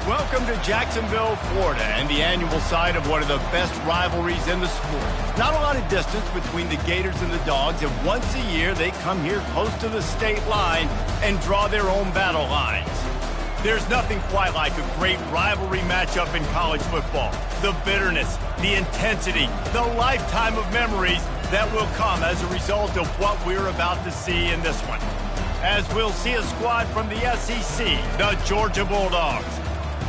Welcome to Jacksonville, Florida, and the annual site of one of the best rivalries in the sport. Not a lot of distance between the Gators and the Dogs, and once a year they come here close to the state line and draw their own battle lines. There's nothing quite like a great rivalry matchup in college football. The bitterness, the intensity, the lifetime of memories that will come as a result of what we're about to see in this one. As we'll see a squad from the SEC, the Georgia Bulldogs,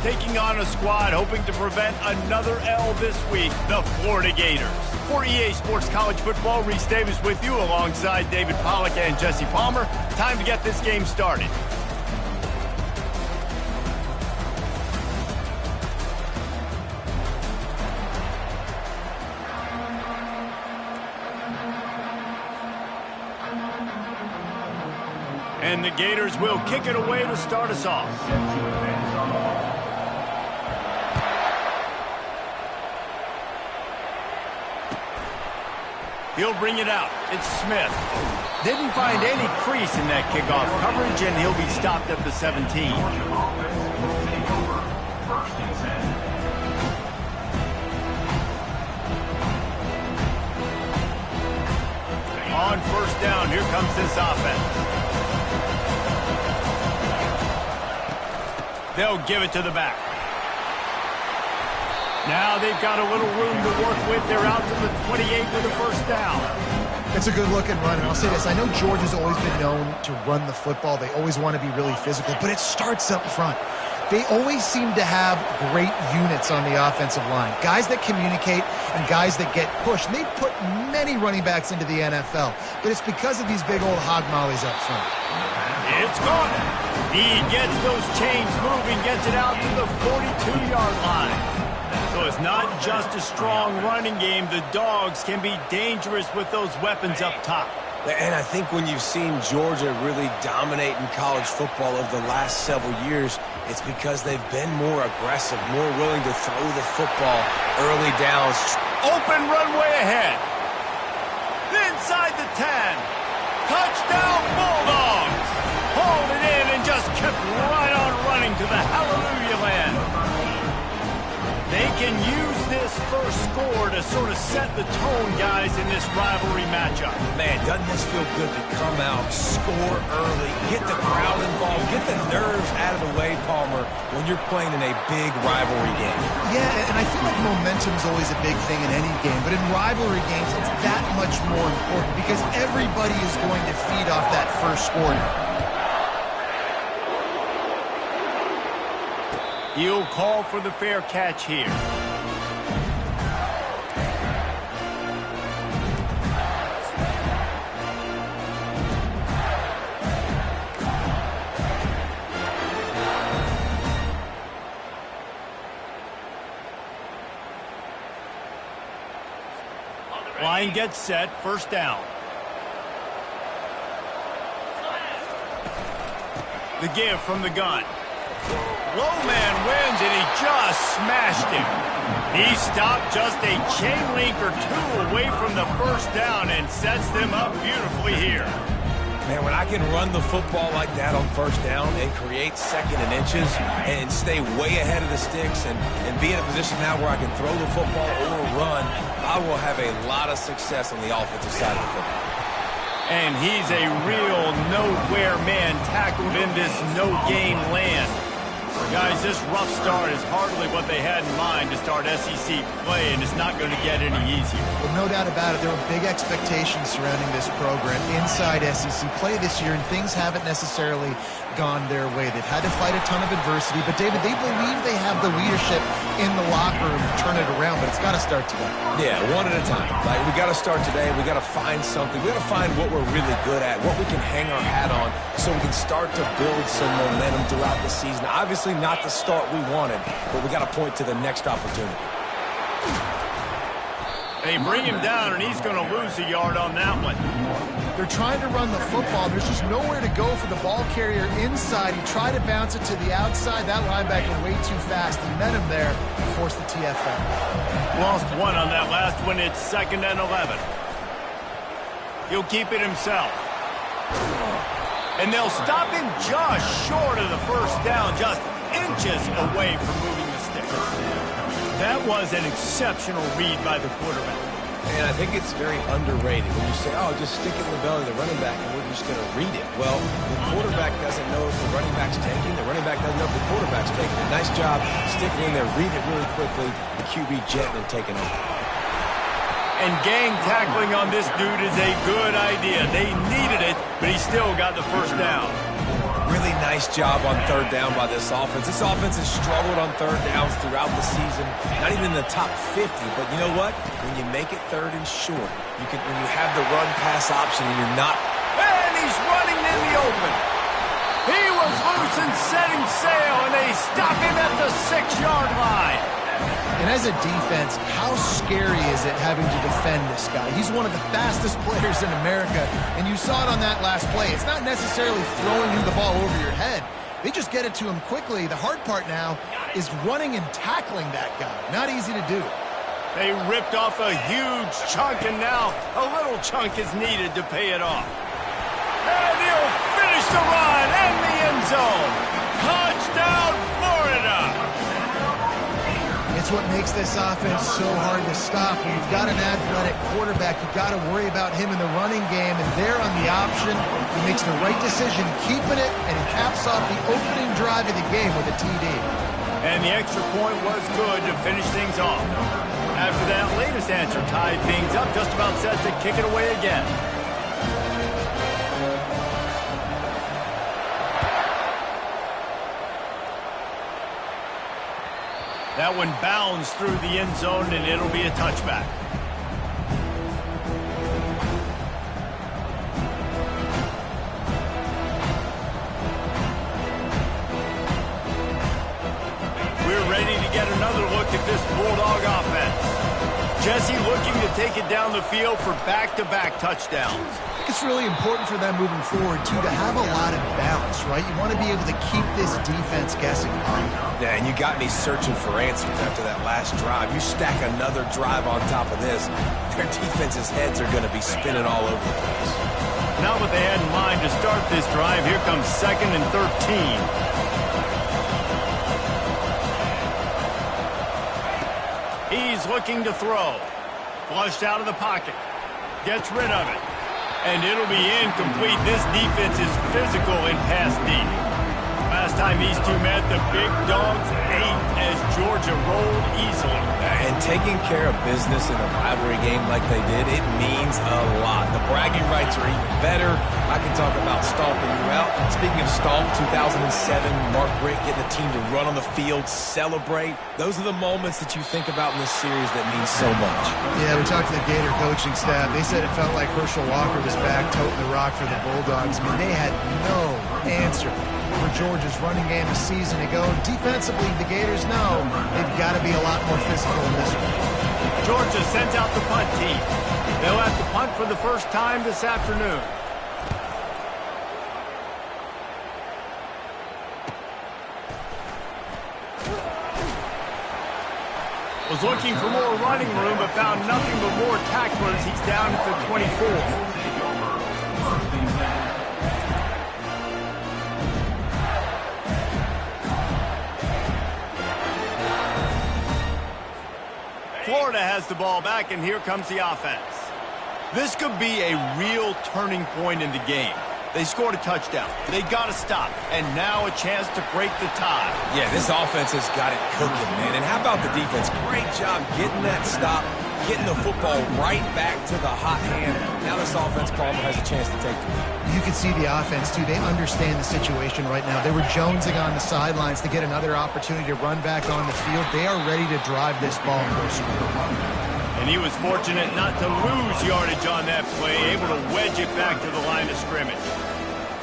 taking on a squad hoping to prevent another L this week, the Florida Gators. For EA Sports College Football, Reese Davis with you alongside David Pollack and Jesse Palmer. Time to get this game started. And the Gators will kick it away to start us off. He'll bring it out. It's Smith. Didn't find any crease in that kickoff coverage, and he'll be stopped at the 17. On first down, here comes this offense. They'll give it to the back. Now they've got a little room to work with. They're out to the 28 with a first down. It's a good-looking run, and I'll say this. I know Georgia's always been known to run the football. They always want to be really physical, but it starts up front. They always seem to have great units on the offensive line. Guys that communicate and guys that get pushed. And they've put many running backs into the NFL, but it's because of these big old hog mollies up front. It's gone. He gets those chains moving, gets it out to the 42-yard line. So it's not just a strong running game. The Dogs can be dangerous with those weapons up top. And I think when you've seen Georgia really dominate in college football over the last several years, it's because they've been more aggressive, more willing to throw the football early downs. Open runway ahead. Inside the 10. Touchdown Bulldogs. Hauled it in and just kept right on running to the hallelujah land. They can use this first score to sort of set the tone, guys, in this rivalry matchup. Man, doesn't this feel good to come out, score early, get the crowd involved, get the nerves out of the way, Palmer, when you're playing in a big rivalry game? Yeah, and I feel like momentum's always a big thing in any game, but in rivalry games, it's that much more important because everybody is going to feed off that first score. He'll call for the fair catch here. Line gets set, first down. The give from the gun. Low man wins, and he just smashed him. He stopped just a chain link or two away from the first down and sets them up beautifully here. Man, when I can run the football like that on first down and create second and inches and stay way ahead of the sticks and be in a position now where I can throw the football or run, I will have a lot of success on the offensive side of the football. And he's a real nowhere man tackled in this no-game land. Guys, this rough start is hardly what they had in mind to start SEC play, and it's not going to get any easier. Well, no doubt about it. There were big expectations surrounding this program inside SEC play this year, and things haven't necessarily gone their way. They've had to fight a ton of adversity, but, David, they believe they have the leadership in the locker room to turn it around, but it's got to start today. Yeah, one at a time. Like, we got to start today. We got to find something. We got to find what we're really good at, what we can hang our hat on so we can start to build some momentum throughout the season. Obviously, not the start we wanted, but we got to point to the next opportunity. They bring him down, and he's going to lose a yard on that one. They're trying to run the football. There's just nowhere to go for the ball carrier inside. He tried to bounce it to the outside. That linebacker way too fast. He met him there and forced the TFL. Lost one on that last one. It's 2nd and 11. He'll keep it himself. And they'll stop him just short of the first down. Just inches away from moving the sticks. That was an exceptional read by the quarterback. And I think it's very underrated when you say, oh, just stick it in the belly of the running back and we're just going to read it. Well, the quarterback doesn't know if the running back's taking. The running back doesn't know if the quarterback's taking. A nice job sticking in there, read it really quickly. The QB gently taking over. And gang tackling on this dude is a good idea. They needed it, but he still got the first down. Really nice job on third down by this offense. This offense has struggled on third downs throughout the season. Not even in the top 50, but you know what? When you make it third and short, when you have the run-pass option and you're not... And he's running in the open. He was loose and setting sail, and they stop him at the 6-yard line. And as a defense, how scary is it having to defend this guy? He's one of the fastest players in America, and you saw it on that last play. It's not necessarily throwing him the ball over your head. They just get it to him quickly. The hard part now is running and tackling that guy. Not easy to do. They ripped off a huge chunk, and now a little chunk is needed to pay it off. And he'll finish the run in the end zone. Touchdown, Florida! It's what makes this offense so hard to stop. When you've got an athletic quarterback, you've got to worry about him in the running game, and there on the option, he makes the right decision, keeping it, and he caps off the opening drive of the game with a TD. And the extra point was good to finish things off. After that latest answer tied things up, just about set to kick it away again. That one bounds through the end zone, and it'll be a touchback. We're ready to get another look at this Bulldog offense. Jesse looking to take it down the field for back-to-back touchdowns. I think it's really important for them moving forward, too, to have a lot of balance, right? You want to be able to keep this defense guessing. Yeah, and you got me searching for answers after that last drive. You stack another drive on top of this, their defense's heads are going to be spinning all over the place. Not what they had in mind to start this drive. Here comes 2nd and 13. He's looking to throw. Flushed out of the pocket. Gets rid of it. And it'll be incomplete. This defense is physical in pass deep. Last time these two met, the big dogs ate as Georgia rolled easily. And taking care of business in a rivalry game like they did, it means a lot. The bragging rights are even better. I can talk about stomping you out. Speaking of stomp, 2007, Mark Richt getting the team to run on the field, celebrate. Those are the moments that you think about in this series that mean so much. Yeah, we talked to the Gator coaching staff. They said it felt like Herschel Walker was back toting the rock for the Bulldogs. I mean, they had no answer for Georgia's running game a season ago. Defensively, the Gators know they've got to be a lot more physical in this one. Georgia sends out the punt team. They'll have to punt for the first time this afternoon. Was looking for more running room, but found nothing but more tacklers. He's down at the 24. Florida has the ball back, and here comes the offense. This could be a real turning point in the game. They scored a touchdown. They got to stop. And now a chance to break the tie. Yeah, this offense has got it cooking, man. And how about the defense? Great job getting that stop, getting the football right back to the hot hand. Now this offense probably has a chance to take the lead. You can see the offense, too. They understand the situation right now. They were jonesing on the sidelines to get another opportunity to run back on the field. They are ready to drive this ball and go score. And he was fortunate not to lose yardage on that play, able to wedge it back to the line of scrimmage.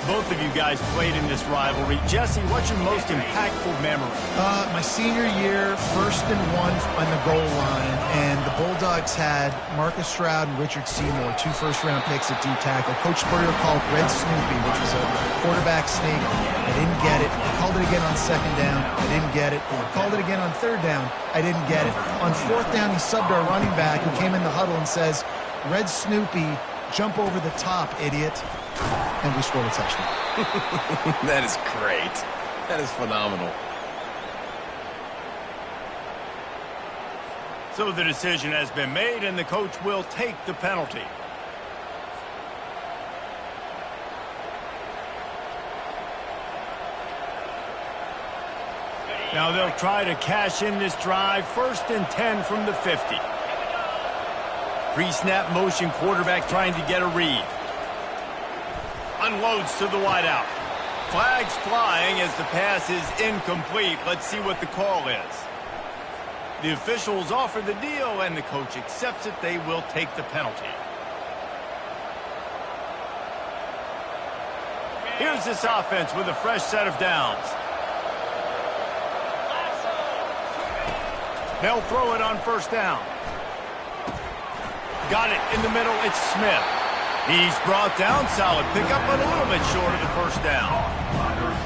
Both of you guys played in this rivalry. Jesse, what's your most impactful memory? My senior year, 1st and 1 on the goal line, and the Bulldogs had Marcus Stroud and Richard Seymour, 2 first-round picks at D-tackle. Coach Spurrier called Red Snoopy, which was a quarterback sneak. I didn't get it. I called it again on 2nd down. I didn't get it. I called it again on 3rd down. I didn't get it. On 4th down, he subbed our running back who came in the huddle and says, Red Snoopy, jump over the top, idiot. And we scored a touchdown. That is great. That is phenomenal. So the decision has been made, and the coach will take the penalty. Now they'll try to cash in this drive. 1st and 10 from the 50. Pre-snap motion, quarterback trying to get a read. Unloads to the wideout. Flags flying as the pass is incomplete. Let's see what the call is. The officials offer the deal, and the coach accepts it. They will take the penalty. Here's this offense with a fresh set of downs. They'll throw it on 1st down. Got it in the middle. It's Smith. He's brought down. Solid pickup, but a little bit short of the 1st down.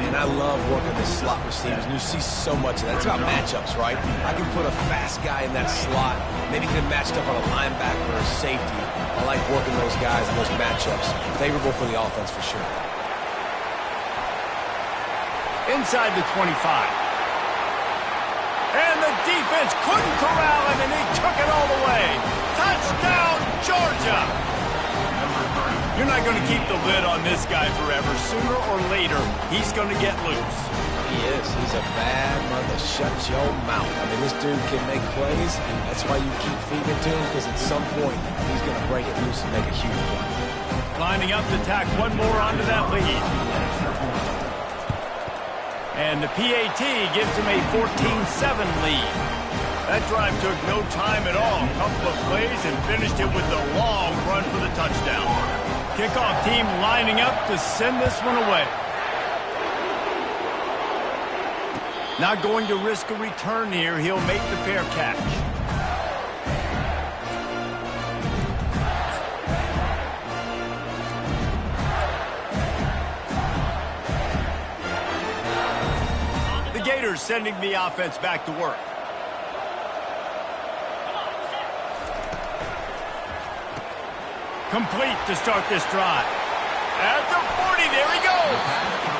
And I love working the slot receivers. And you see so much of that. It's about matchups, right? I can put a fast guy in that slot. Maybe get him matched up on a linebacker or a safety. I like working those guys in those matchups. Favorable for the offense for sure. Inside the 25. And the defense couldn't corral him, and he took it all the way. Touchdown, Georgia! You're not going to keep the lid on this guy forever. Sooner or later, he's going to get loose. He is. He's a bad mother. Shut your mouth. I mean, this dude can make plays. That's why you keep feeding it to him, because at some point, he's going to break it loose and make a huge play. Lining up to tack one more onto that lead. And the PAT gives him a 14-7 lead. That drive took no time at all. A couple of plays and finished it with a long run for the touchdown. Kickoff team lining up to send this one away. Not going to risk a return here. He'll make the fair catch. Gators sending the offense back to work. Complete to start this drive. At the 40, there he goes.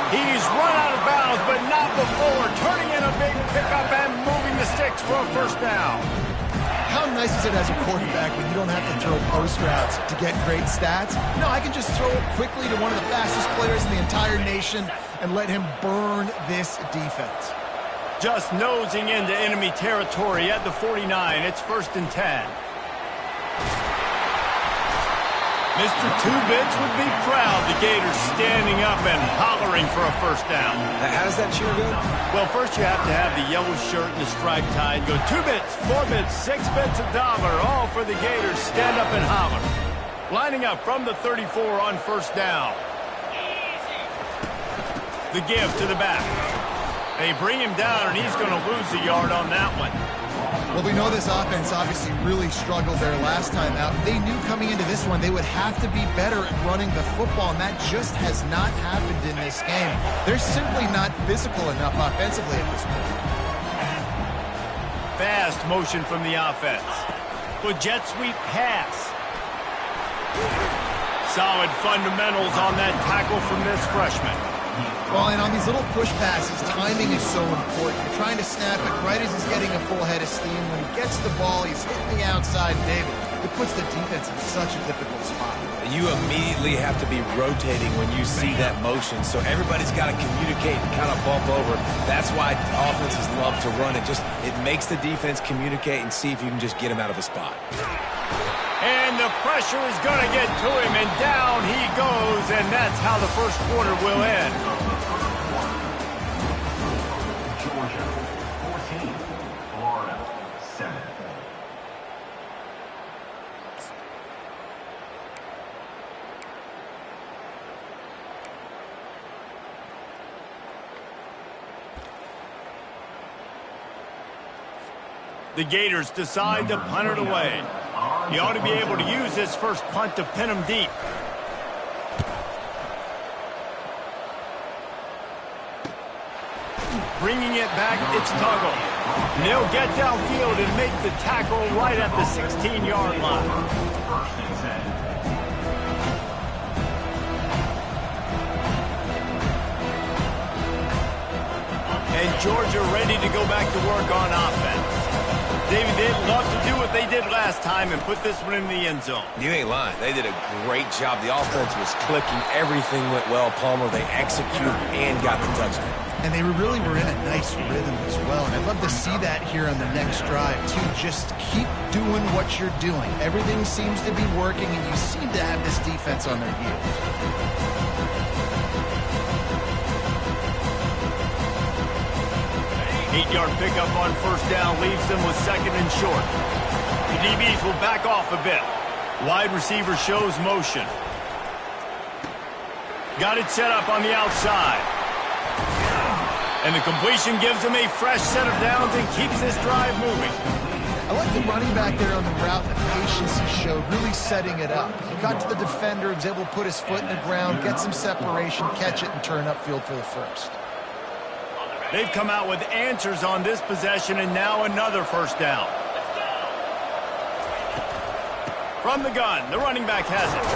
He's run out of bounds, but not before turning in a big pickup and moving the sticks for a 1st down. How nice is it as a quarterback when you don't have to throw post routes to get great stats? No, I can just throw it quickly to one of the fastest players in the entire nation and let him burn this defense. Just nosing into enemy territory at the 49. It's 1st and 10. Mr. Two-Bits would be proud. The Gators standing up and hollering for a 1st down. How does that cheer go? Well, first you have to have the yellow shirt and the stripe tie and go 2 bits, 4 bits, 6 bits $1, all for the Gators. Stand up and holler. Lining up from the 34 on 1st down. The give to the back. They bring him down, and he's going to lose a yard on that one. Well, we know this offense obviously really struggled their last time out. They knew coming into this one they would have to be better at running the football, and that just has not happened in this game. They're simply not physical enough offensively at this point. Fast motion from the offense. Good jet sweep pass. Solid fundamentals on that tackle from this freshman. Well, and on these little push passes, timing is so important. You're trying to snap it right as he's getting a full head of steam. When he gets the ball, he's hitting the outside, David. It puts the defense in such a difficult spot. You immediately have to be rotating when you see that motion, so everybody's got to communicate and kind of bump over. That's why offenses love to run it. It makes the defense communicate and see if you can just get him out of a spot. And the pressure is going to get to him, and down he goes, and that's how the 1st quarter will end. Georgia 14, Florida 7. The Gators decide to punt it away. He ought to be able to use this first punt to pin him deep. Bringing it back, it's Tuggle. And they'll get downfield and make the tackle right at the 16-yard line. And Georgia ready to go back to work on offense. David, they'd love to do what they did last time and put this one in the end zone. You ain't lying. They did a great job. The offense was clicking. Everything went well, Palmer. They executed and got the touchdown. And they really were in a nice rhythm as well. And I'd love to see that here on the next drive, too. Just keep doing what you're doing. Everything seems to be working, and you seem to have this defense on their heels. 8-yard pickup on first down leaves them with second and short. The DBs will back off a bit. Wide receiver shows motion. Got it set up on the outside. And the completion gives him a fresh set of downs and keeps this drive moving. I like the running back there on the route and the patience he showed, really setting it up. He got to the defender, was able to put his foot in the ground, get some separation, catch it, and turn upfield for the first. They've come out with answers on this possession, and now another first down. From the gun, the running back has it.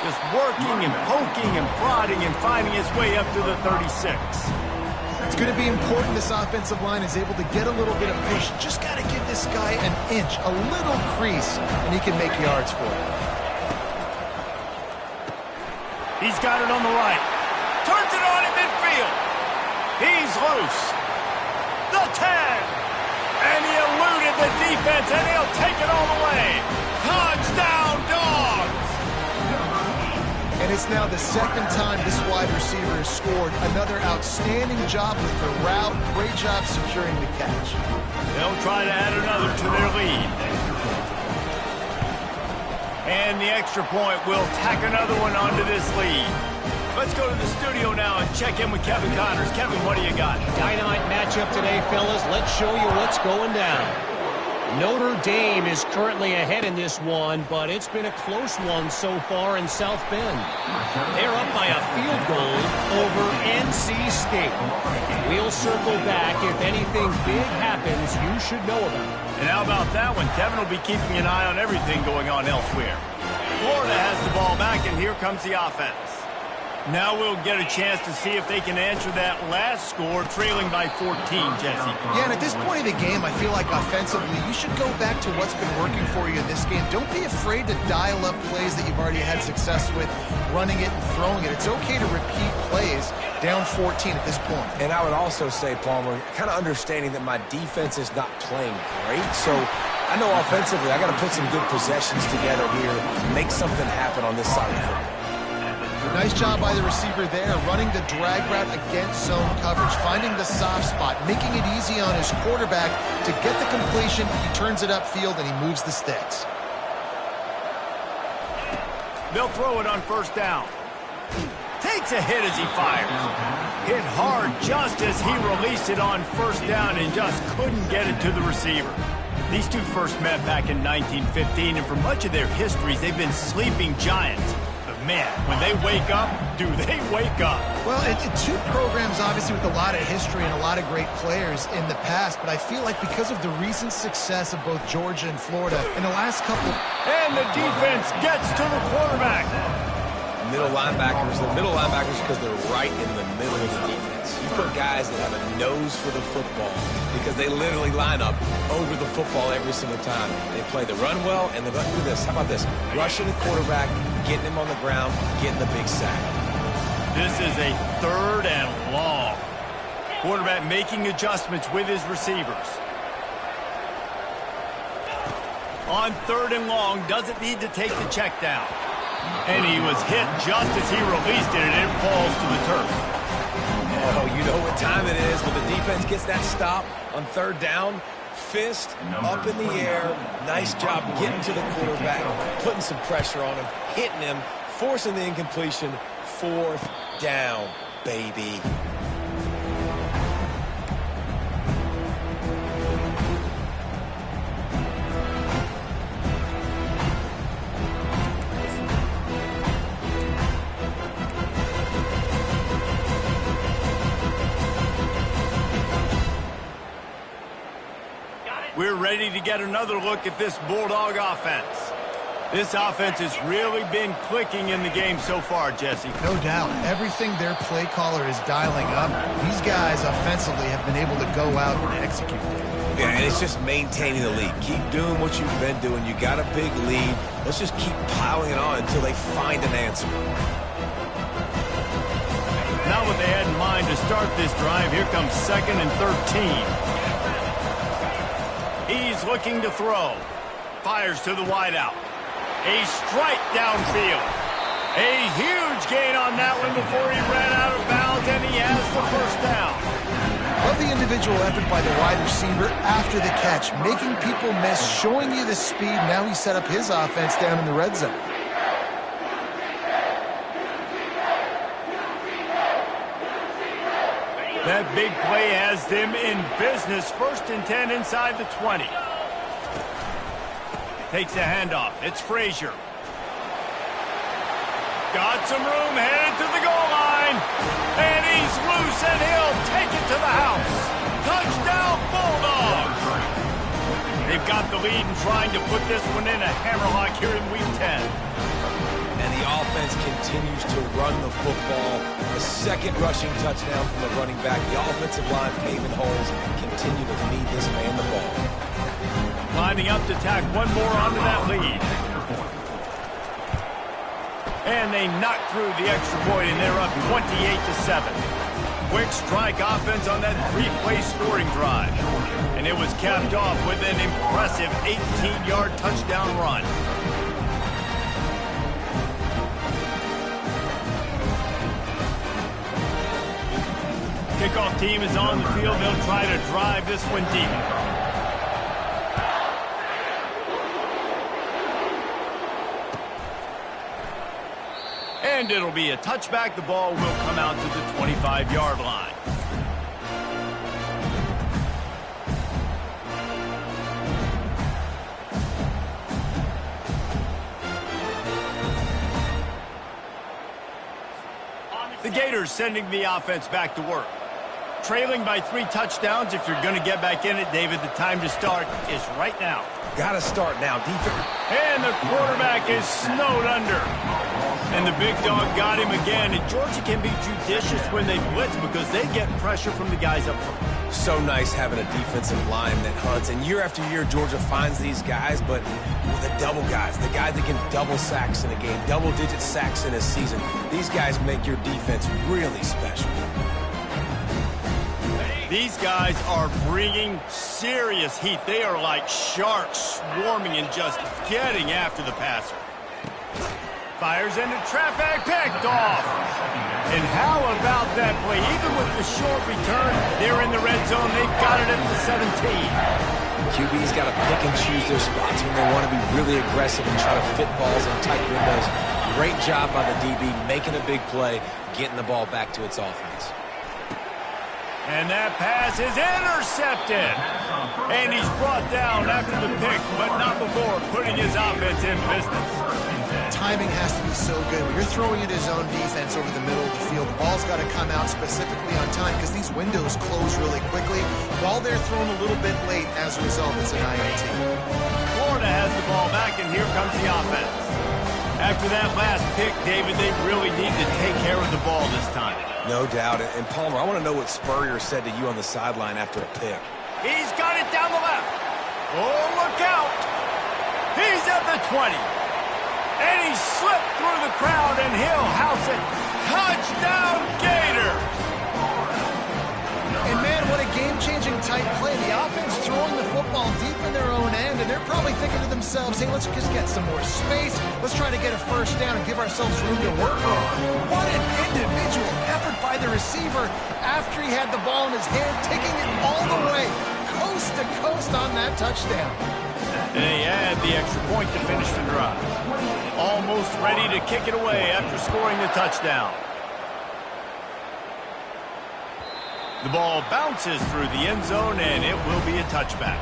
Just working and poking and prodding and finding his way up to the 36. It's going to be important this offensive line is able to get a little bit of push. Just got to give this guy an inch, a little crease, and he can make yards for it. He's got it on the right. Turns it on in midfield. He's loose. The 10. And he eluded the defense, and he'll take it all the way. Touchdown, Dogs! And it's now the second time this wide receiver has scored. Another outstanding job with the route. Great job securing the catch. They'll try to add another to their lead. And the extra point will tack another one onto this lead. Let's go to the studio now and check in with Kevin Connors. Kevin, what do you got? Dynamite matchup today, fellas. Let's show you what's going down. Notre Dame is currently ahead in this one, but it's been a close one so far in South Bend. They're up by a field goal over NC State. We'll circle back. If anything big happens, you should know about it. And how about that one? Kevin will be keeping an eye on everything going on elsewhere. Florida has the ball back, and here comes the offense. Now we'll get a chance to see if they can answer that last score, trailing by 14, Jesse. Yeah, and at this point of the game, I feel like offensively, you should go back to what's been working for you in this game. Don't be afraid to dial up plays that you've already had success with, running it and throwing it. It's okay to repeat plays down 14 at this point. And I would also say, Palmer, kind of understanding that my defense is not playing great, so I know offensively I got to put some good possessions together here, make something happen on this side of the football. Nice job by the receiver there, running the drag route against zone coverage, finding the soft spot, making it easy on his quarterback to get the completion. He turns it upfield, and he moves the sticks. They'll throw it on first down. Takes a hit as he fires. Hit hard just as he released it on first down and just couldn't get it to the receiver. These two first met back in 1915, and for much of their histories, they've been sleeping giants. Man, when they wake up, do they wake up? Well, two programs, obviously, with a lot of history and a lot of great players in the past, but I feel like because of the recent success of both Georgia and Florida in the last couple... And the defense gets to the quarterback. Middle linebackers because they're right in the middle of the defense. You put guys that have a nose for the football because they literally line up over the football every single time. They play the run well, and the run do this. How about this? Rushing the quarterback, getting him on the ground, getting the big sack. This is a third and long. Quarterback making adjustments with his receivers. On third and long, doesn't need to take the check down. And he was hit just as he released it, and it falls to the turf. Oh, you know what time it is when the defense gets that stop on third down. Fist up in the air. Nice job getting to the quarterback, putting some pressure on him, hitting him, forcing the incompletion. Fourth down, baby. We're ready to get another look at this Bulldog offense. This offense has really been clicking in the game so far, Jesse. No doubt. Everything their play caller is dialing up, these guys offensively have been able to go out and execute. Yeah, and it's just maintaining the lead. Keep doing what you've been doing. You got a big lead. Let's just keep piling it on until they find an answer. Not what they had in mind to start this drive. Here comes 2nd and 13. He's looking to throw. Fires to the wideout. A strike downfield. A huge gain on that one before he ran out of bounds, and he has the first down. Love the individual effort by the wide receiver after the catch, making people miss, showing you the speed. Now he set up his offense down in the red zone. That big play has them in business. 1st and 10 inside the 20. Takes a handoff. It's Frazier. Got some room, headed to the goal line. And he's loose, and he'll take it to the house. Touchdown, Bulldogs! They've got the lead and trying to put this one in a hammerlock here in Week 10. And the offense continues to run the football. A 2nd rushing touchdown from the running back. The offensive line paving holes. Continue to feed this man the ball. Lining up to tack one more onto that lead. And they knock through the extra point, and they're up 28-7. Quick strike offense on that 3-play scoring drive. And it was capped off with an impressive 18-yard touchdown run. Kickoff team is on the field. They'll try to drive this one deep. And it'll be a touchback. The ball will come out to the 25-yard line. The Gators sending the offense back to work. Trailing by 3 touchdowns. If you're going to get back in it, David, the time to start is right now. Got to start now. Defense. And the quarterback is snowed under. And the big dog got him again. And Georgia can be judicious when they blitz because they get pressure from the guys up front. So nice having a defensive line that hunts. And year after year, Georgia finds these guys, but with the double guys, the guys that can double sacks in a game, double-digit sacks in a season. These guys make your defense really special. These guys are bringing serious heat. They are like sharks swarming and just getting after the passer. Fires into traffic, picked off. And how about that play? Even with the short return, they're in the red zone. They've got it at the 17. QB's got to pick and choose their spots when they want to be really aggressive and try to fit balls in tight windows. Great job by the DB making a big play, getting the ball back to its offense. And that pass is intercepted. And he's brought down after the pick, but not before putting his offense in business. Timing has to be so good. When you're throwing it his own defense over the middle of the field, the ball's got to come out specifically on time because these windows close really quickly. While they're thrown a little bit late, as a result, it's an INT. Florida has the ball back, and here comes the offense. After that last pick, David, they really need to take care of the ball this time. No doubt. And Palmer, I want to know what Spurrier said to you on the sideline after a pick. He's got it down the left. Oh, look out. He's at the 20. And he slipped through the crowd, and he'll house it. Touchdown, Gator. And, man, what a game-changing tight play. The offense throwing the football deep in their own end, and they're probably thinking to themselves, hey, let's just get some more space. Let's try to get a first down and give ourselves room to work on. What an individual effort by the receiver after he had the ball in his hand, taking it all the way, coast to coast on that touchdown. And they add the extra point to finish the drive. Almost ready to kick it away after scoring the touchdown. The ball bounces through the end zone, and it will be a touchback.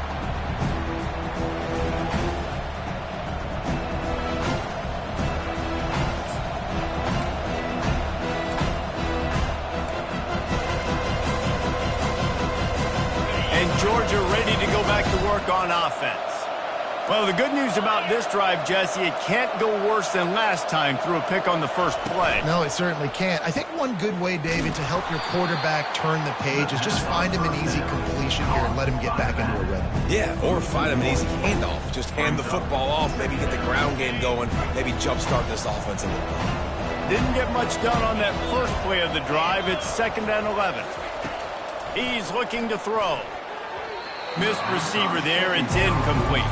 And Georgia ready to go back to work on offense. Well, the good news about this drive, Jesse, it can't go worse than last time through a pick on the first play. No, it certainly can't. I think one good way, David, to help your quarterback turn the page is just find him an easy completion here and let him get back into a rhythm. Yeah, or find him an easy handoff. Just hand the football off, maybe get the ground game going, maybe jumpstart this offense a little bit. Didn't get much done on that first play of the drive. It's 2nd and 11. He's looking to throw. Missed receiver there. It's incomplete.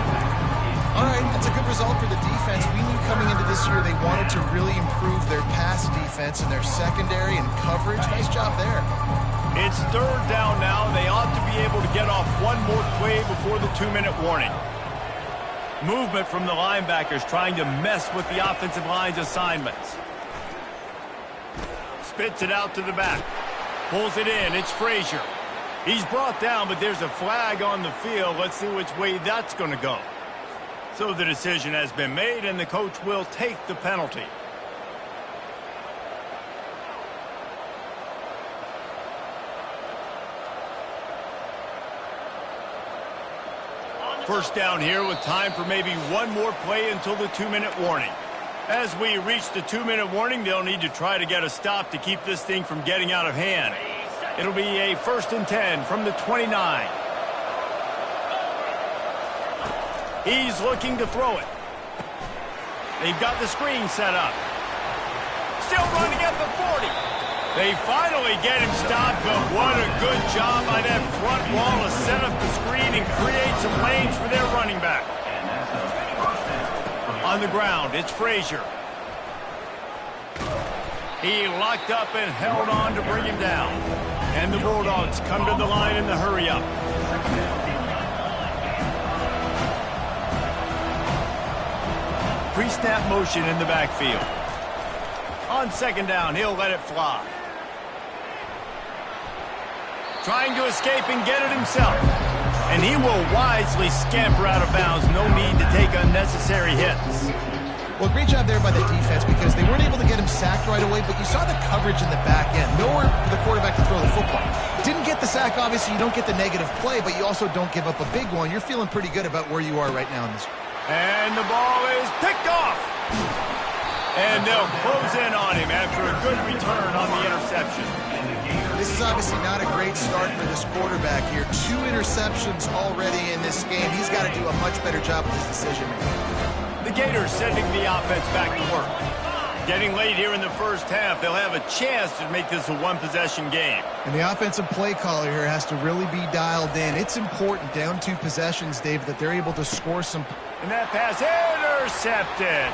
All right, that's a good result for the defense. We knew coming into this year they wanted to really improve their pass defense and their secondary and coverage. Nice job there. It's 3rd down now. They ought to be able to get off one more play before the 2-minute warning. Movement from the linebackers trying to mess with the offensive line's assignments. Spits it out to the back. Pulls it in. It's Frazier. He's brought down, but there's a flag on the field. Let's see which way that's going to go. So the decision has been made, and the coach will take the penalty. First down here with time for maybe one more play until the 2-minute warning. As we reach the 2-minute warning, they'll need to try to get a stop to keep this thing from getting out of hand. It'll be a 1st and 10 from the 29. He's looking to throw it. They've got the screen set up. Still running at the 40. They finally get him stopped, but what a good job by that front wall to set up the screen and create some lanes for their running back. On the ground, it's Frazier. He locked up and held on to bring him down. And the Bulldogs come to the line in the hurry-up. Pre-snap motion in the backfield. On 2nd down, he'll let it fly. Trying to escape and get it himself. And he will wisely scamper out of bounds. No need to take unnecessary hits. Well, great job there by the defense because they weren't able to get him sacked right away, but you saw the coverage in the back end. Nowhere for the quarterback to throw the football. Didn't get the sack, obviously. You don't get the negative play, but you also don't give up a big one. You're feeling pretty good about where you are right now in this. And the ball is picked off. And they'll close in on him after a good return on the interception. This is obviously not a great start for this quarterback here. 2 interceptions already in this game. He's got to do a much better job with his decision-making. The Gators sending the offense back to work. Getting late here in the first half, they'll have a chance to make this a one-possession game. And the offensive play caller here has to really be dialed in. It's important, down 2 possessions, Dave, that they're able to score some. And that pass intercepted.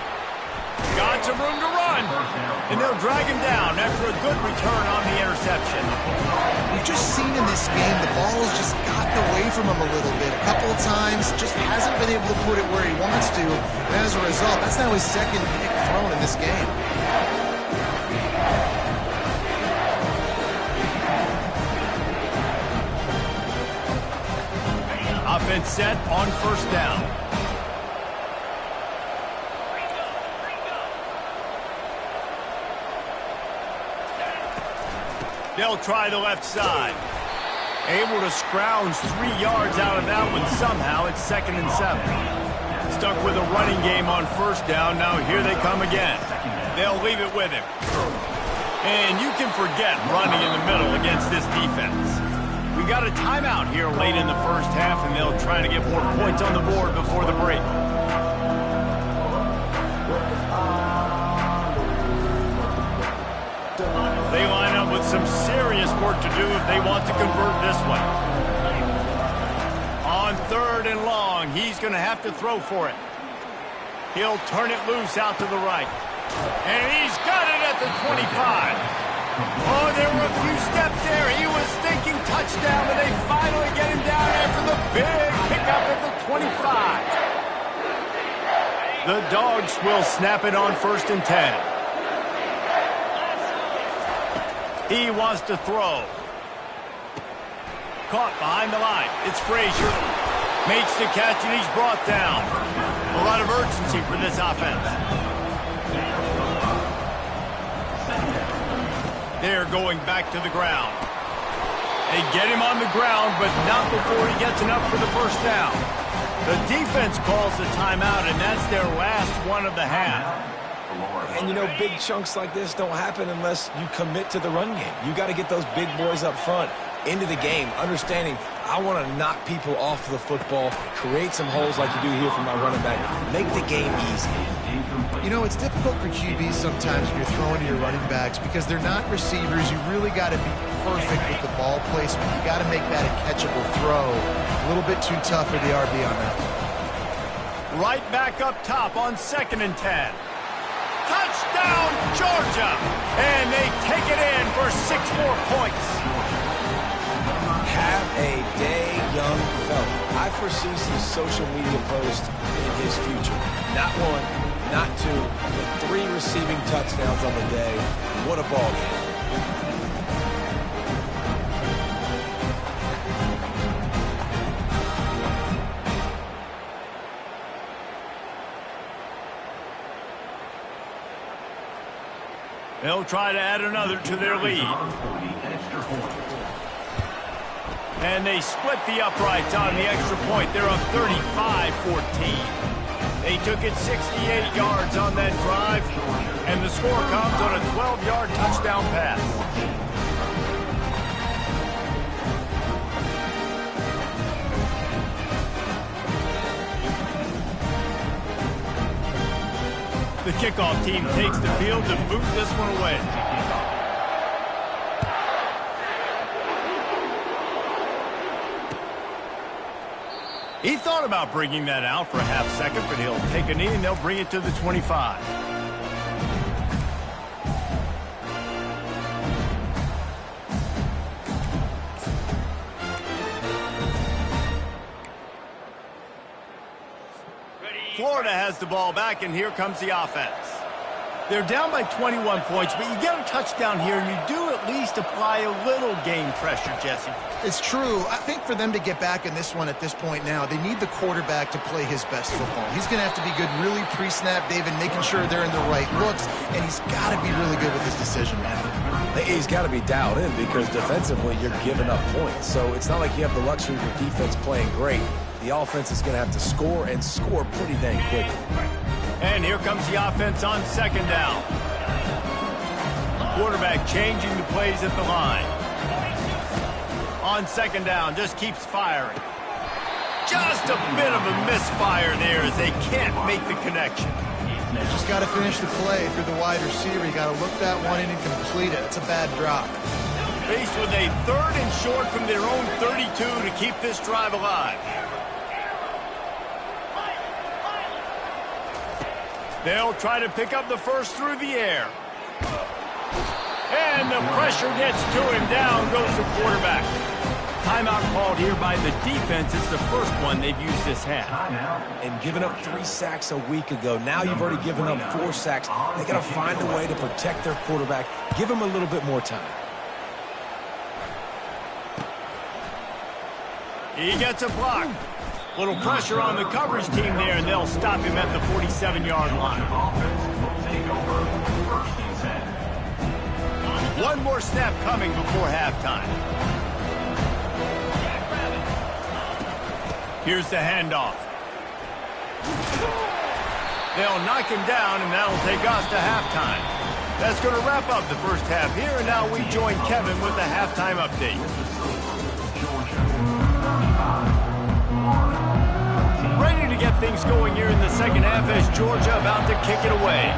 Got some room to run. And they'll drag him down after a good return on the interception. We've just seen in this game the ball has just gotten away from him a little bit. A couple of times, just hasn't been able to put it where he wants to. And as a result, that's now his 2nd pick thrown in this game. Offense set on 1st down. They'll try the left side. Able to scrounge 3 yards out of that one somehow. It's 2nd and 7. Stuck with a running game on 1st down. Now here they come again. They'll leave it with him. And you can forget running in the middle against this defense. We got a timeout here late in the first half, and they'll try to get more points on the board before the break. They line up with some serious work to do if they want to convert this one. On 3rd and long, he's going to have to throw for it. He'll turn it loose out to the right. And he's got it at the 25. Oh, there were a few steps there. He was thinking touchdown, but they finally get him down after the big pickup at the 25. The Dogs will snap it on 1st and 10. He wants to throw. Caught behind the line. It's Frazier. Makes the catch, and he's brought down. A lot of urgency for this offense. They're going back to the ground. They get him on the ground, but not before he gets enough for the 1st down. The defense calls the timeout, and that's their last one of the half. And, you know, big chunks like this don't happen unless you commit to the run game. You got to get those big boys up front into the game, understanding I want to knock people off the football, create some holes like you do here for my running back, make the game easy. You know, it's difficult for QBs sometimes when you're throwing to your running backs because they're not receivers. You really got to be perfect with the ball placement. You got to make that a catchable throw. A little bit too tough for the RB on that. Right back up top on 2nd and 10. Touchdown, Georgia! And they take it in for 6 more points. Have a day, young fella. I foresee some social media posts in his future. Not 1, not 2, but 3 receiving touchdowns on the day. What a ball game. They'll try to add another to their lead. And they split the uprights on the extra point. They're up 35-14. They took it 68 yards on that drive, and the score comes on a 12-yard touchdown pass. The kickoff team takes the field to boot this one away. He thought about bringing that out for a half second, but he'll take a knee and they'll bring it to the 25. Florida has the ball back, and here comes the offense. They're down by 21 points, but you get a touchdown here, and you do at least apply a little game pressure, Jesse. It's true. I think for them to get back in this one at this point now, they need the quarterback to play his best football. He's going to have to be good really pre-snap, David, making sure they're in the right looks, and he's got to be really good with his decision making. He's got to be dialed in because defensively you're giving up points. So it's not like you have the luxury of your defense playing great. The offense is going to have to score and score pretty dang quickly. And here comes the offense on 2nd down. Quarterback changing the plays at the line. On 2nd down, just keeps firing. Just a bit of a misfire there as they can't make the connection. You just got to finish the play through the wide receiver. You got to look that one in and complete it. It's a bad drop. Faced with a 3rd and short from their own 32 to keep this drive alive. They'll try to pick up the first through the air. And the pressure gets to him. Down goes the quarterback. Timeout called here by the defense. It's the first one they've used this half. And giving up 3 sacks a week ago. Now you've already given up 4 sacks. They got to find a way to protect their quarterback. Give him a little bit more time. He gets a block. Little pressure on the coverage team there, and they'll stop him at the 47-yard line. One more snap coming before halftime. Here's the handoff. They'll knock him down, and that'll take us to halftime. That's going to wrap up the first half here, and now we join Kevin with the halftime update. Ready to get things going here in the second half as Georgia about to kick it away.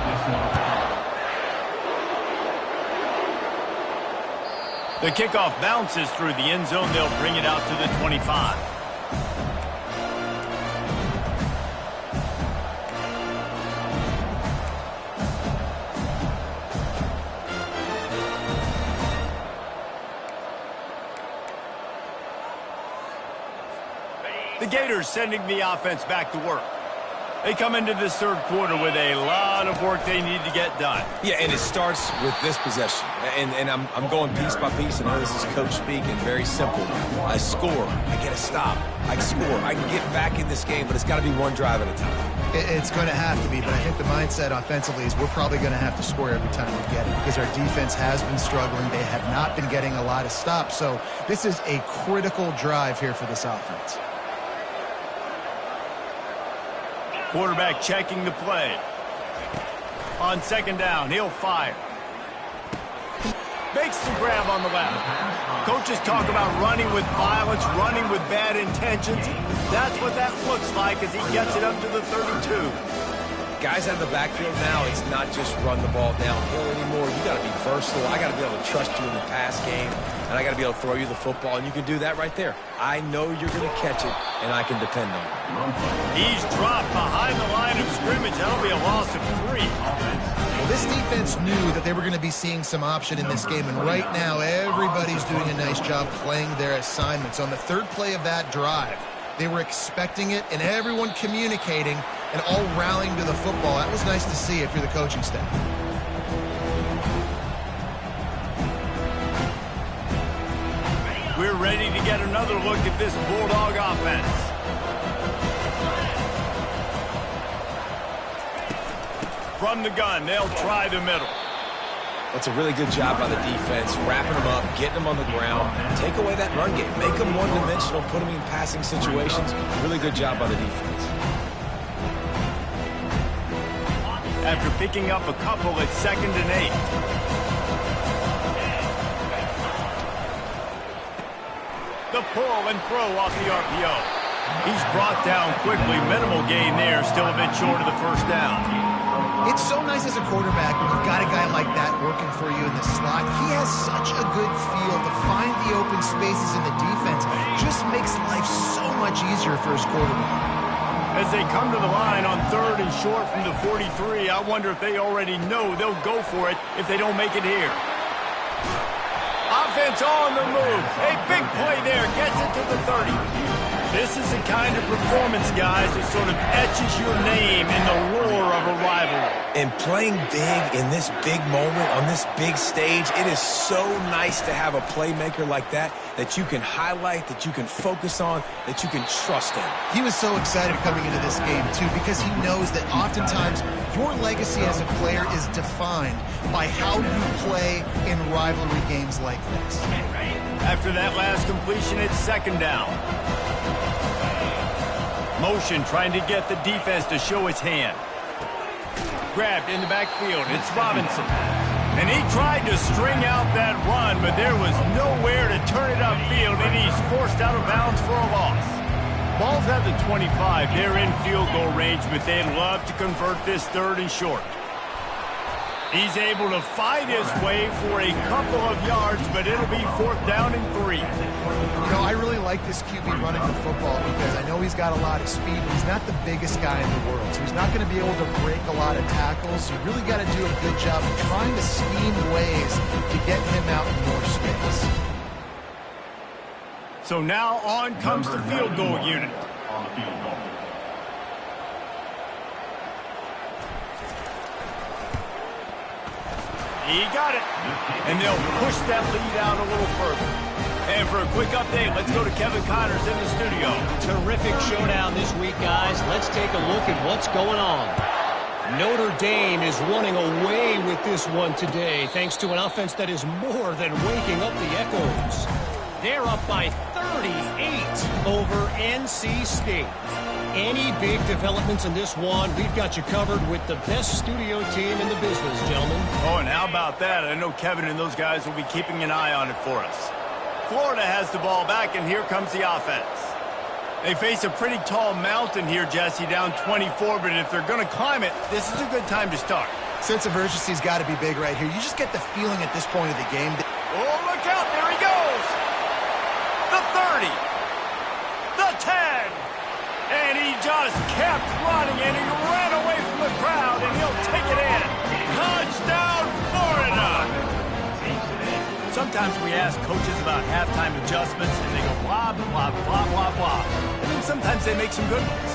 The kickoff bounces through the end zone. They'll bring it out to the 25. The Gators sending the offense back to work. They come into this third quarter with a lot of work they need to get done. Yeah, and it starts with this possession. And I'm going piece by piece, and this is coach speaking. Very simple. I score. I get a stop. I score. I can get back in this game, but it's got to be one drive at a time. It's going to have to be, but I think the mindset offensively is we're probably going to have to score every time we get it because our defense has been struggling. They have not been getting a lot of stops. So this is a critical drive here for this offense. Quarterback checking the play. On second down, he'll fire. Makes the grab on the left. Coaches talk about running with violence, running with bad intentions. That's what that looks like as he gets it up to the 32. Guys out of the backfield now, it's not just run the ball downhill anymore. You got to be versatile. I got to be able to trust you in the pass game, and I got to be able to throw you the football, and you can do that right there. I know you're going to catch it, and I can depend on it. He's dropped behind the line of scrimmage. That'll be a loss of 3. Well, this defense knew that they were going to be seeing some option in this game, and right now everybody's doing a nice job playing their assignments. On the third play of that drive, they were expecting it, and everyone communicating and all rallying to the football. That was nice to see if you're the coaching staff. We're ready to get another look at this Bulldog offense. From the gun, they'll try the middle. That's a really good job by the defense, wrapping them up, getting them on the ground, take away that run game, make them one-dimensional, put them in passing situations. Really good job by the defense. After picking up a couple at 2nd and 8. The pull and throw off the RPO. He's brought down quickly. Minimal gain there, still a bit short of the first down. It's so nice as a quarterback when you've got a guy like that working for you in the slot. He has such a good feel to find the open spaces in the defense. Just makes life so much easier for his quarterback. As they come to the line on 3rd and short from the 43, I wonder if they already know they'll go for it if they don't make it here. Offense on the move. A big play there. Gets it to the 30. This is the kind of performance, guys, that sort of etches your name in the roar of a rivalry. And playing big in this big moment, on this big stage, it is so nice to have a playmaker like that you can highlight, that you can focus on, that you can trust in. He was so excited coming into this game, too, because he knows that oftentimes your legacy as a player is defined by how you play in rivalry games like this. After that last completion, it's 2nd down. Motion trying to get the defense to show his hand. Grabbed in the backfield. It's Robinson. And he tried to string out that run, but there was nowhere to turn it upfield, and he's forced out of bounds for a loss. Ball's at the 25. They're in field goal range, but they'd love to convert this 3rd and short. He's able to fight his way for a couple of yards, but it'll be 4th down and 3. You know, I really like this QB running the football because I know he's got a lot of speed. He's not the biggest guy in the world, so he's not going to be able to break a lot of tackles. You really got to do a good job of trying to scheme ways to get him out in more space. So now on comes the field goal unit. On the field goal. He got it. And they'll push that lead out a little further. And for a quick update, let's go to Kevin Connors in the studio. Terrific showdown this week, guys. Let's take a look at what's going on. Notre Dame is running away with this one today, thanks to an offense that is more than waking up the echoes. They're up by 38 over NC State. Any big developments in this one, we've got you covered with the best studio team in the business, gentlemen. Oh, and how about that? I know Kevin and those guys will be keeping an eye on it for us. Florida has the ball back, and here comes the offense. They face a pretty tall mountain here, Jesse, down 24, but if they're going to climb it, this is a good time to start. Sense of urgency's got to be big right here. You just get the feeling at this point of the game. Oh, look out. There he goes. The 30. The 10. And he just kept running, and he ran away from the crowd, and he'll take it in. Touchdown, Florida! Sometimes we ask coaches about halftime adjustments, and they go blah, blah, blah, blah, blah. And then sometimes they make some good ones.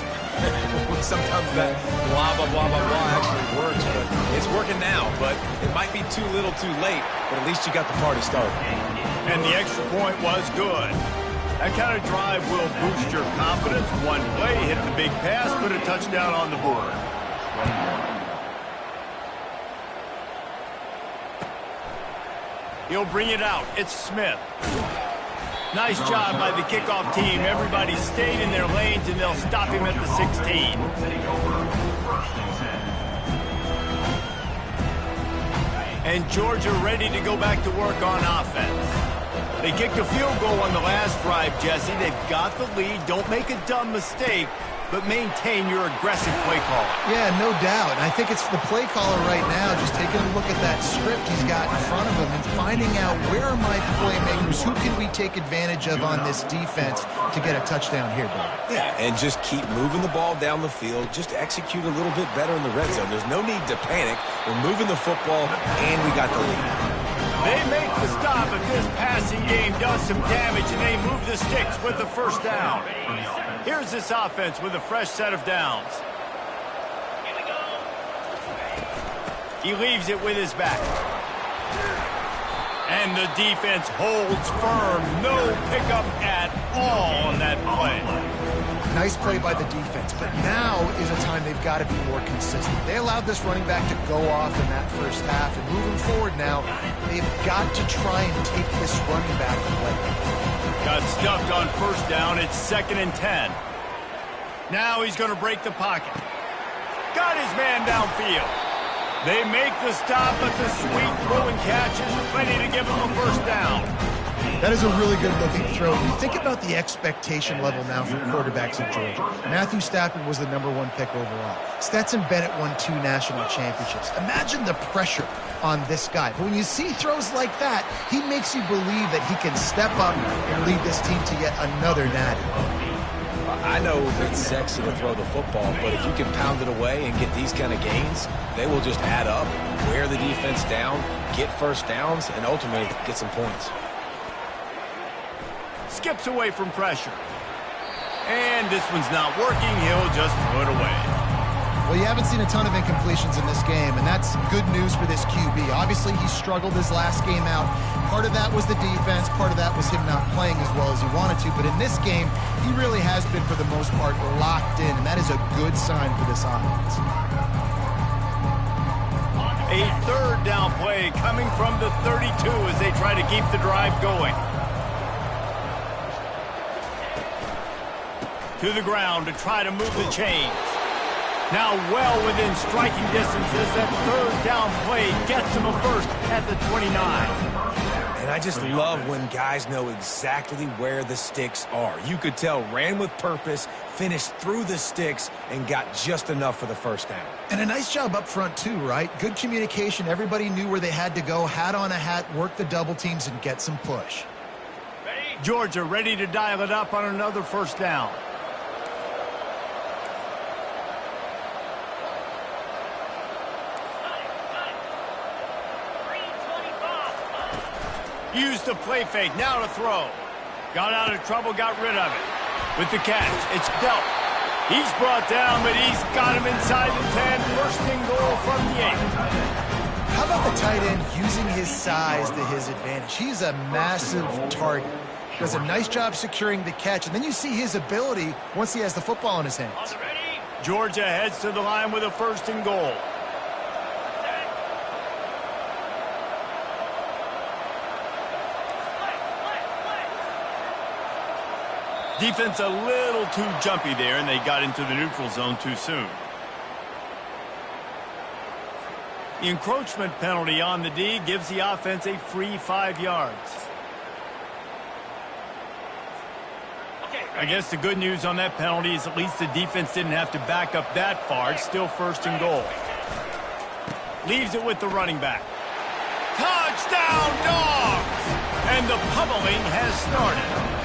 Sometimes that blah, blah, blah, blah, blah actually works, but it's working now. But it might be too little too late, but at least you got the party started. And the extra point was good. That kind of drive will boost your confidence. One play, hit the big pass, put a touchdown on the board. He'll bring it out. It's Smith. Nice job by the kickoff team. Everybody stayed in their lanes, and they'll stop him at the 16. And Georgia ready to go back to work on offense. They kicked a field goal on the last drive, Jesse. They've got the lead. Don't make a dumb mistake, but maintain your aggressive play call. Yeah, no doubt. And I think it's the play caller right now just taking a look at that script he's got in front of him and finding out where are my playmakers, who can we take advantage of on this defense to get a touchdown here, Dave. Yeah, and just keep moving the ball down the field. Just execute a little bit better in the red zone. There's no need to panic. We're moving the football, and we got the lead. They make the stop, but this passing game does some damage, and they move the sticks with the first down. Here's this offense with a fresh set of downs. He leaves it with his back. And the defense holds firm. No pickup at all on that play. Nice play by the defense, but now is a time they've got to be more consistent. They allowed this running back to go off in that first half, and moving forward now, they've got to try and take this running back away. Got stuffed on first down. It's 2nd and 10. Now he's going to break the pocket. Got his man downfield. They make the stop, but the sweet throw and catch is plenty to give him a first down. That is a really good-looking throw. When you think about the expectation level now for quarterbacks in Georgia. Matthew Stafford was the #1 pick overall. Stetson Bennett won 2 national championships. Imagine the pressure on this guy. But when you see throws like that, he makes you believe that he can step up and lead this team to yet another natty. I know it's sexy to throw the football, but if you can pound it away and get these kind of gains, they will just add up, wear the defense down, get first downs, and ultimately get some points. Skips away from pressure. And this one's not working. He'll just throw it away. Well, you haven't seen a ton of incompletions in this game, and that's good news for this QB. Obviously, he struggled his last game out. Part of that was the defense. Part of that was him not playing as well as he wanted to. But in this game, he really has been, for the most part, locked in, and that is a good sign for this offense. A 3rd down play coming from the 32 as they try to keep the drive going. To the ground to try to move the chains. Now well within striking distance as that 3rd down play gets him a first at the 29. And I just love when guys know exactly where the sticks are. You could tell ran with purpose, finished through the sticks, and got just enough for the first down. And a nice job up front, too, right? Good communication. Everybody knew where they had to go. Hat on a hat, work the double teams, and get some push. Georgia ready to dial it up on another first down. Used the play fake, now to throw. Got out of trouble, got rid of it. With the catch, it's dealt. He's brought down, but he's got him inside the 10. First and goal from the 8. How about the tight end using his size to his advantage? He's a massive target. Does a nice job securing the catch, and then you see his ability once he has the football in his hands. Georgia heads to the line with a 1st and goal. Defense a little too jumpy there, and they got into the neutral zone too soon. The encroachment penalty on the D gives the offense a free 5 yards. I guess the good news on that penalty is at least the defense didn't have to back up that far. It's still 1st and goal. Leaves it with the running back. Touchdown, Dogs! And the pummeling has started.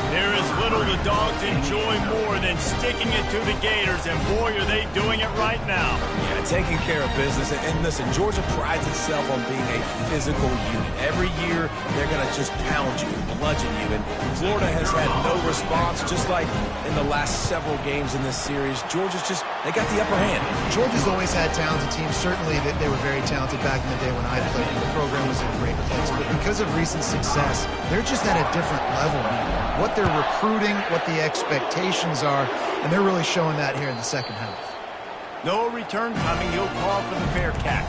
There is little the Dogs enjoy more than sticking it to the Gators, and boy, are they doing it right now. Yeah, taking care of business. And listen, Georgia prides itself on being a physical unit. Every year, they're going to just pound you, bludgeon you. And Florida has had no response, just like in the last several games in this series. Georgia's just, they got the upper hand. Georgia's always had talented teams. Certainly, they were very talented back in the day when I played. The program was in a great place. But because of recent success, they're just at a different level now. What they're recruiting, what the expectations are, and they're really showing that here in the second half. No return coming. He'll call for the fair catch.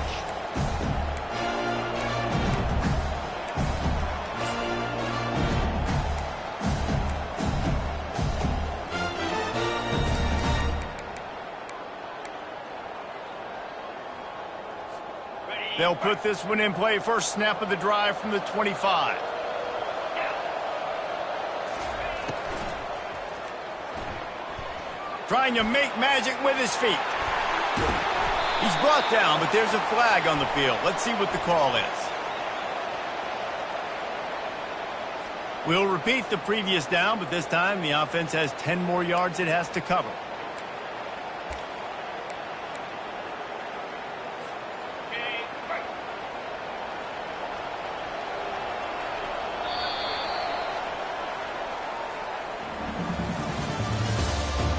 They'll put this one in play. First snap of the drive from the 25. Trying to make magic with his feet. He's brought down, but there's a flag on the field. Let's see what the call is. We'll repeat the previous down, but this time the offense has 10 more yards it has to cover.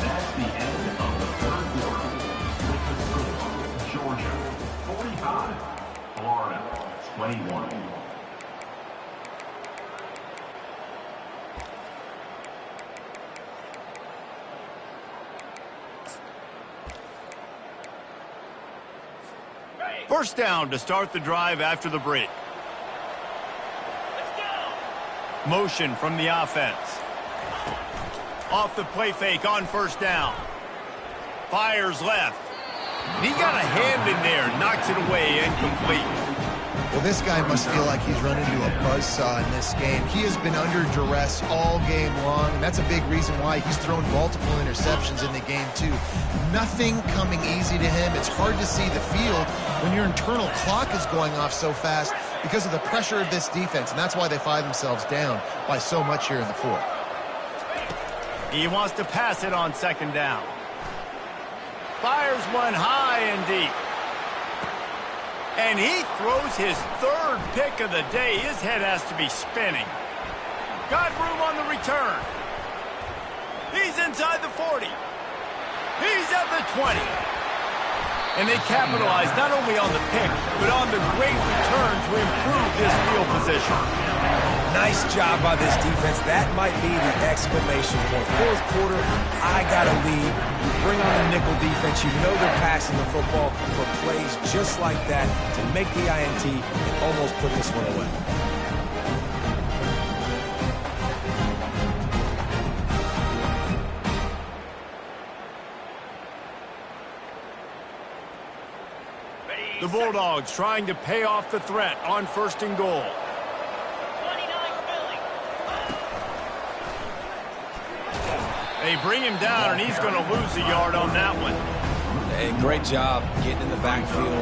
That's the end of the third quarter. With the score, Georgia 45, Florida 21. First down to start the drive after the break. Motion from the offense. Off the play fake on first down. Fires left. And he got a hand in there. Knocks it away, incomplete. Well, this guy must feel like he's run into a buzzsaw in this game. He has been under duress all game long, and that's a big reason why he's thrown multiple interceptions in the game, too. Nothing coming easy to him. It's hard to see the field when your internal clock is going off so fast because of the pressure of this defense, and that's why they find themselves down by so much here in the fourth. He wants to pass it on second down. Fires one high and deep. And he throws his third pick of the day. His head has to be spinning. Got room on the return. He's inside the 40. He's at the 20. And they capitalize not only on the pick, but on the great return to improve this field position. Nice job by this defense. That might be the exclamation point. Fourth quarter, I got a lead. You bring on the nickel defense. You know they're passing the football for plays just like that to make the INT and almost put this one away. The Bulldogs trying to pay off the threat on first and goal. They bring him down, and he's going to lose a yard on that one. Hey, great job getting in the backfield,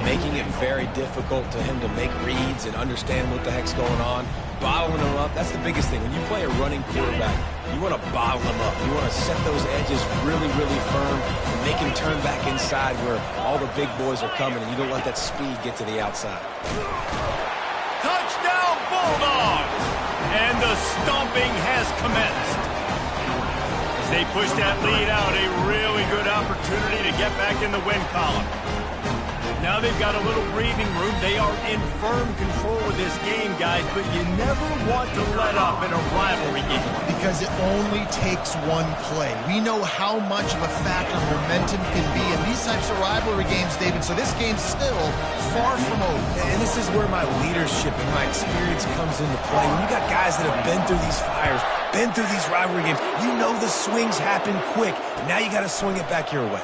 making it very difficult to him to make reads and understand what the heck's going on. Bottling him up, that's the biggest thing. When you play a running quarterback, you want to bottle him up. You want to set those edges really, really firm and make him turn back inside where all the big boys are coming, and you don't let that speed get to the outside. Touchdown, Bulldogs! And the stomping has commenced. As they push that lead out, a really good opportunity to get back in the win column. Now they've got a little breathing room. They are in firm control of this game, guys, but you never want to let up in a rivalry game. Because it only takes one play. We know how much of a factor momentum can be in these types of rivalry games, David, so this game's still far from over. And this is where my leadership and my experience comes into play. When you got guys that have been through these fires, been through these rivalry games, you know the swings happen quick. Now you got to swing it back your way.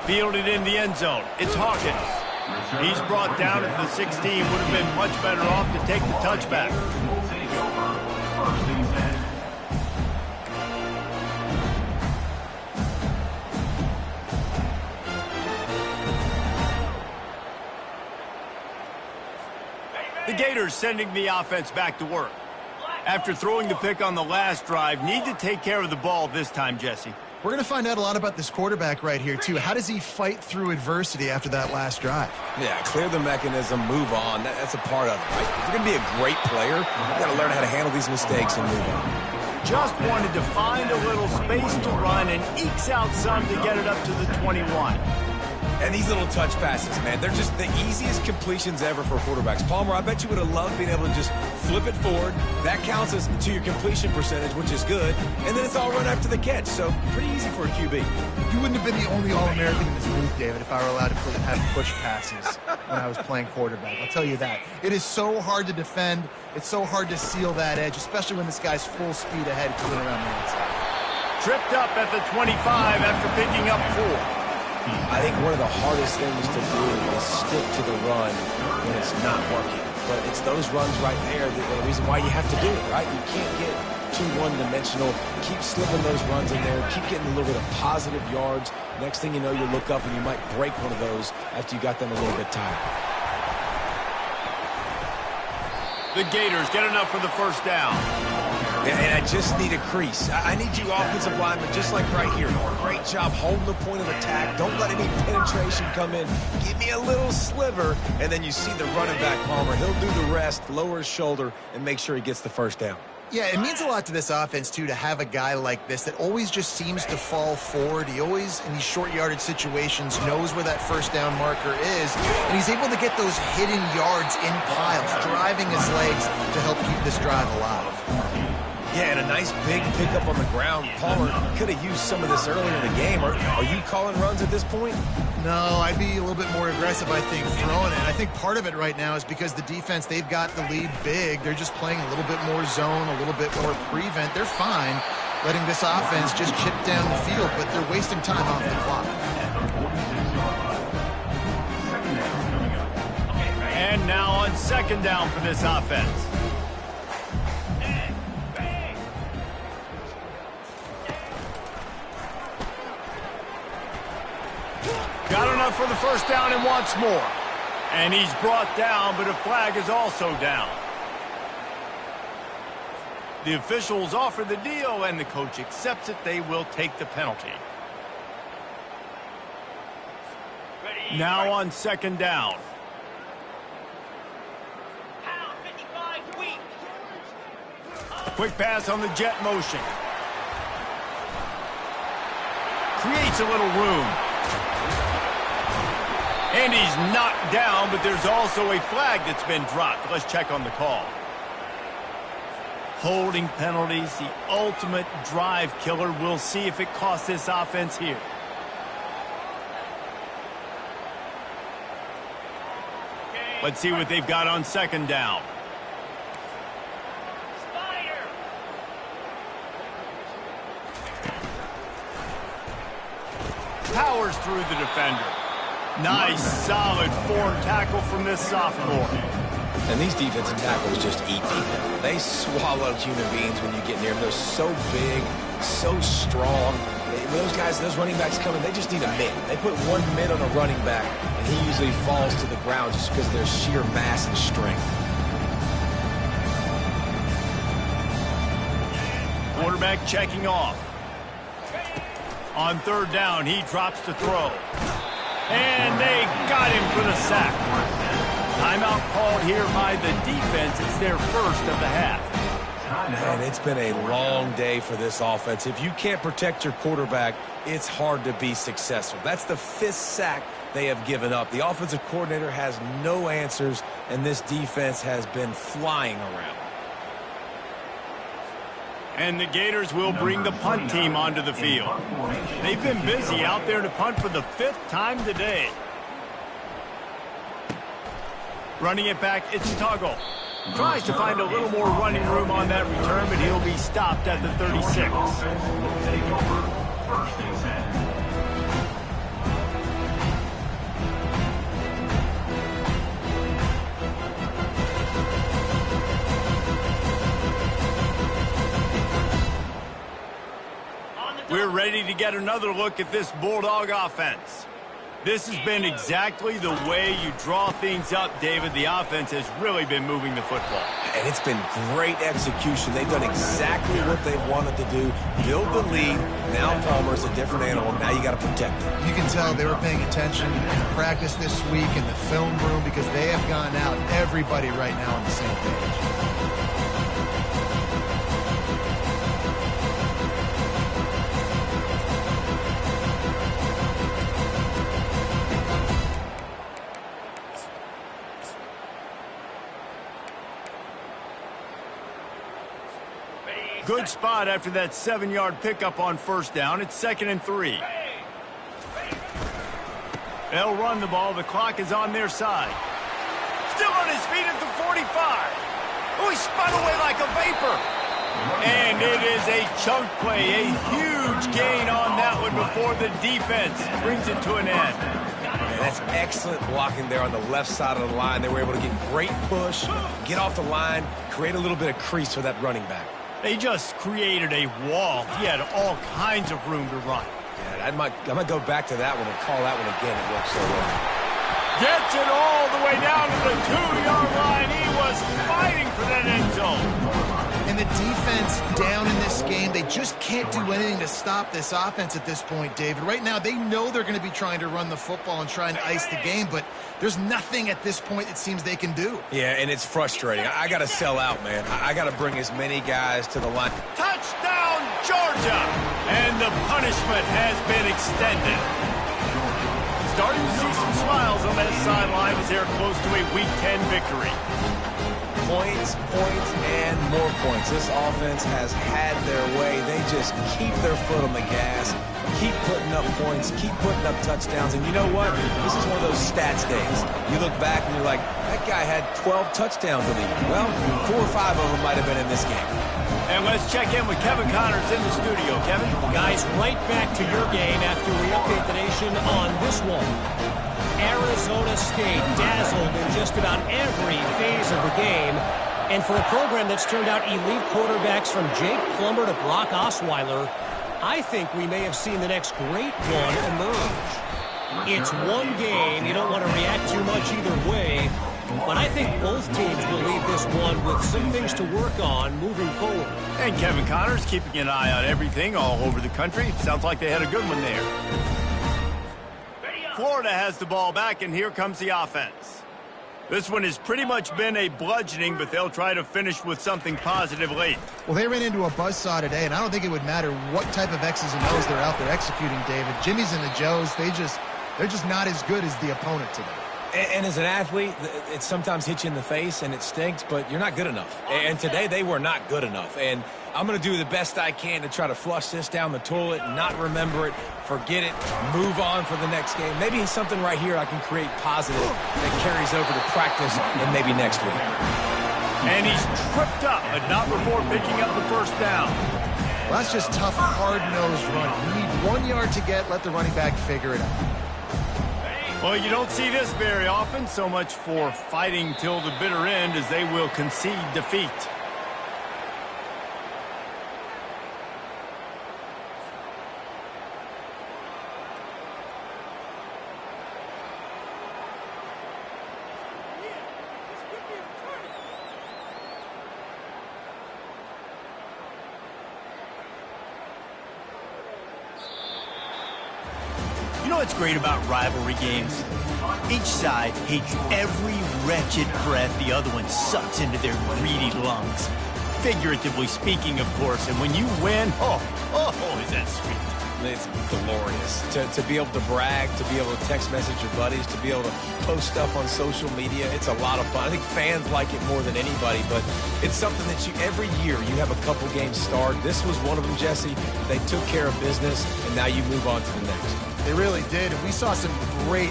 Fielded in the end zone. It's Hawkins. He's brought down at the 16. Would have been much better off to take the touchback. Will take over. First and 10. The Gators sending the offense back to work. After throwing the pick on the last drive, need to take care of the ball this time, Jesse. We're going to find out a lot about this quarterback right here, too. How does he fight through adversity after that last drive? Yeah, clear the mechanism, move on. That's a part of it, right? If you're going to be a great player, you got to learn how to handle these mistakes and move on. Just wanted to find a little space to run and ekes out some to get it up to the 21. And these little touch passes, man, they're just the easiest completions ever for quarterbacks. Palmer, I bet you would have loved being able to just flip it forward. That counts as to your completion percentage, which is good. And then it's all run after the catch, so pretty easy for a QB. You wouldn't have been the only All-American in this booth, David, if I were allowed to have push passes when I was playing quarterback. I'll tell you that. It is so hard to defend. It's so hard to seal that edge, especially when this guy's full speed ahead coming around the inside. Tripped up at the 25 after picking up 4. I think one of the hardest things to do is stick to the run when it's not working. But it's those runs right there that are the reason why you have to do it, right? You can't get too one-dimensional. Keep slipping those runs in there. Keep getting a little bit of positive yards. Next thing you know, you look up and you might break one of those after you got them a little bit tired. The Gators get enough for the first down. And I just need a crease. I need you offensive linemen, just like right here. Great job holding the point of attack. Don't let any penetration come in. Give me a little sliver, and then you see the running back, Palmer. He'll do the rest, lower his shoulder, and make sure he gets the first down. Yeah, it means a lot to this offense, too, to have a guy like this that always just seems to fall forward. He always, in these short yardage situations, knows where that first down marker is, and he's able to get those hidden yards in piles, driving his legs to help keep this drive alive. Yeah, and a nice big pickup on the ground. Palmer could have used some of this earlier in the game. Are you calling runs at this point? No, I'd be a little bit more aggressive, I think, throwing it. I think part of it right now is because the defense, they've got the lead big. They're just playing a little bit more zone, a little bit more prevent. They're fine letting this offense just chip down the field, but they're wasting time off the clock. And now on second down for this offense. Got enough for the first down and wants more. And he's brought down, but a flag is also down. The officials offer the deal, and the coach accepts it. They will take the penalty. Now on second down. Quick pass on the jet motion. Creates a little room. And he's knocked down, but there's also a flag that's been dropped. Let's check on the call. Holding penalties, the ultimate drive killer. We'll see if it costs this offense here. Let's see what they've got on second down. Powers through the defender. Nice, solid form tackle from this sophomore. And these defensive tackles just eat people. They swallow human beings when you get near them. They're so big, so strong. When those guys, those running backs come in, they just need a mitt. They put one mitt on a running back, and he usually falls to the ground just because of their sheer mass and strength. Quarterback checking off. On third down, he drops to throw. And they got him for the sack. Timeout called here by the defense. It's their first of the half. Man, it's been a long day for this offense. If you can't protect your quarterback, it's hard to be successful. That's the 5th sack they have given up. The offensive coordinator has no answers, and this defense has been flying around. And the Gators will bring the punt team onto the field. They've been busy out there to punt for the 5th time today. Running it back, it's Tuggle. Tries to find a little more running room on that return, but he'll be stopped at the 36. Take over first and 10. We're ready to get another look at this Bulldog offense. This has been exactly the way you draw things up, David. The offense has really been moving the football. And it's been great execution. They've done exactly what they've wanted to do. Build the lead. Now Palmer's a different animal. Now you got to protect him. You can tell they were paying attention in practice this week in the film room because they have gone out, everybody right now on the same page. Good spot after that 7-yard pickup on first down. It's 2nd and 3. They'll run the ball. The clock is on their side. Still on his feet at the 45. Oh, he spun away like a vapor. And it is a chunk play, a huge gain on that one before the defense brings it to an end. That's excellent blocking there on the left side of the line. They were able to get great push, get off the line, create a little bit of crease for that running back. They just created a wall. He had all kinds of room to run. Yeah, I might go back to that one and call that one again. It worked so well. Gets it all the way down to the 2-yard line. He was fighting for that end zone. And the defense down in this game, they just can't do anything to stop this offense at this point, David. Right now, they know they're going to be trying to run the football and trying to ice the game, but there's nothing at this point it seems they can do. Yeah, and it's frustrating. I got to sell out, man. I got to bring as many guys to the line. Touchdown, Georgia! And the punishment has been extended. Starting to see some smiles on that sideline as they're close to a Week 10 victory. Points, and more points. This offense has had their way. They just keep their foot on the gas, keep putting up points, keep putting up touchdowns. And you know what? This is one of those stats days. You look back and you're like, that guy had 12 touchdowns in the year. Well, 4 or 5 of them might have been in this game. And let's check in with Kevin Connors in the studio. Kevin? Guys, right back to your game after we update the nation on this one. Arizona State dazzled in just about every phase of the game. And for a program that's turned out elite quarterbacks from Jake Plummer to Brock Osweiler, I think we may have seen the next great one emerge. It's one game. You don't want to react too much either way. But I think both teams will leave this one with some things to work on moving forward. And Kevin Connors keeping an eye on everything all over the country. Sounds like they had a good one there. Florida has the ball back, and here comes the offense. This one has pretty much been a bludgeoning, but they'll try to finish with something positive late. Well, they ran into a buzzsaw today, and I don't think it would matter what type of X's and O's they're out there executing, David. Jimmy's and the Joes, they're just not as good as the opponent today. And as an athlete, it sometimes hits you in the face and it stinks, but you're not good enough. And today they were not good enough. And I'm going to do the best I can to try to flush this down the toilet, not remember it, forget it, move on for the next game. Maybe something right here I can create positive that carries over to practice and maybe next week. And he's tripped up, but not before picking up the first down. Well, that's just tough, hard-nosed running. You need 1 yard to get, let the running back figure it out. Well, you don't see this very often. So much for fighting till the bitter end as they will concede defeat. You know what's great about rivalry games? Each side hates every wretched breath the other one sucks into their greedy lungs. Figuratively speaking, of course, and when you win, oh, is that sweet. It's glorious to be able to brag, to be able to text message your buddies, to be able to post stuff on social media. It's a lot of fun. I think fans like it more than anybody, but it's something that every year you have a couple games start. This was one of them, Jesse. They took care of business, and now you move on to the next. They really did. And we saw some great